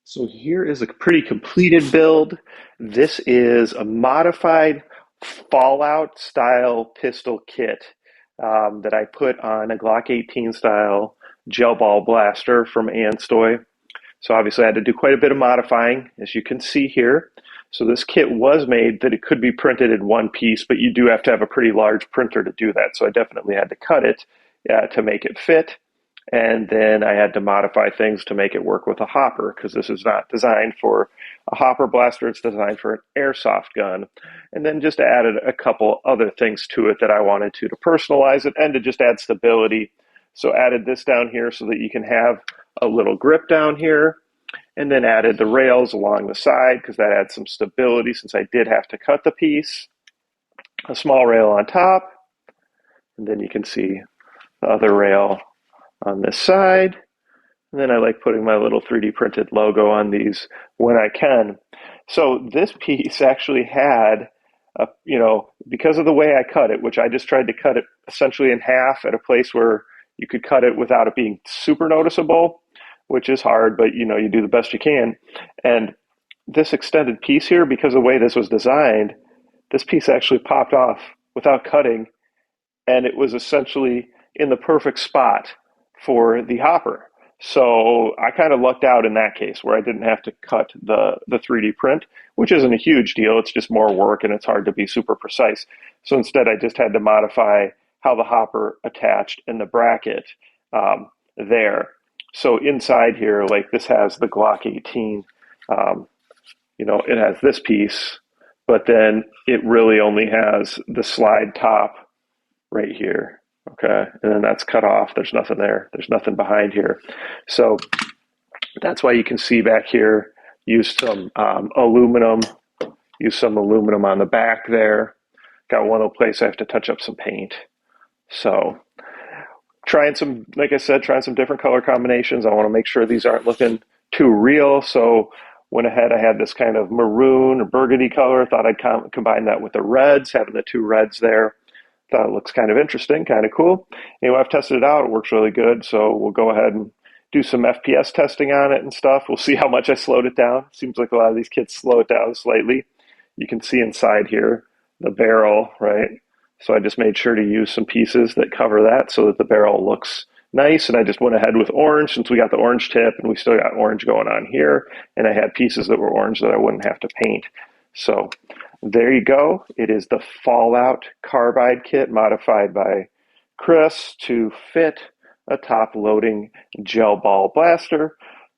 So here is a pretty completed build. This is a modified Fallout style pistol kit that I put on a Glock 18 style gel ball blaster from Anstoy. So obviously I had to do quite a bit of modifying, as you can see here. So this kit was made that it could be printed in one piece, but you do have to have a pretty large printer to do that. So I definitely had to cut it to make it fit. And then I had to modify things to make it work with a hopper, because this is not designed for a hopper blaster. It's designed for an airsoft gun. And then just added a couple other things to it that I wanted to personalize it and to just add stability. So added this down here so that you can have a little grip down here, and then added the rails along the side because that adds some stability since I did have to cut the piece. A small rail on top, and then you can see the other rail on this side. And then I like putting my little 3D printed logo on these when I can. So this piece actually had, because of the way I cut it, which I just tried to cut it essentially in half at a place where you could cut it without it being super noticeable, which is hard, but you do the best you can. And this extended piece here, because of the way this was designed, this piece actually popped off without cutting, and it was essentially in the perfect spot for the hopper. So I kind of lucked out in that case where I didn't have to cut the 3D print, which isn't a huge deal. It's just more work and it's hard to be super precise. So instead I just had to modify how the hopper attached in the bracket there. So inside here, like this has the Glock 18, it has this piece, but then it really only has the slide top right here. Okay, and then that's cut off. There's nothing there. There's nothing behind here. So that's why you can see back here, use some aluminum, use some aluminum on the back there. Got one little place I have to touch up some paint. So trying some, like I said, trying some different color combinations. I want to make sure these aren't looking too real. So went ahead, I had this kind of maroon or burgundy color. Thought I'd combine that with the reds, having the two reds there. Thought it looks kind of interesting, kind of cool. Anyway, I've tested it out. It works really good. So we'll go ahead and do some FPS testing on it and stuff. We'll see how much I slowed it down. Seems like a lot of these kits slow it down slightly. You can see inside here the barrel, right? So I just made sure to use some pieces that cover that so that the barrel looks nice. And I just went ahead with orange since we got the orange tip and we still got orange going on here. And I had pieces that were orange that I wouldn't have to paint. So there you go. It is the Fallout Carbide kit modified by Chris to fit a top-loading gel ball blaster.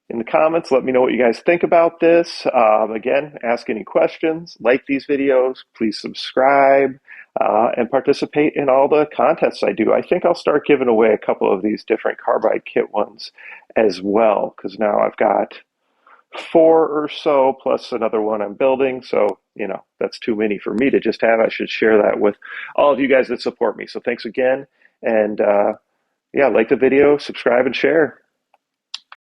In the comments, let me know what you guys think about this. Again, ask any questions, like these videos, please subscribe, and participate in all the contests I do. I think I'll start giving away a couple of these different carbide kit ones as well, because now I've got 4 or so, plus another one I'm building. So, that's too many for me to just have. I should share that with all of you guys that support me. So thanks again. And like the video, subscribe and share.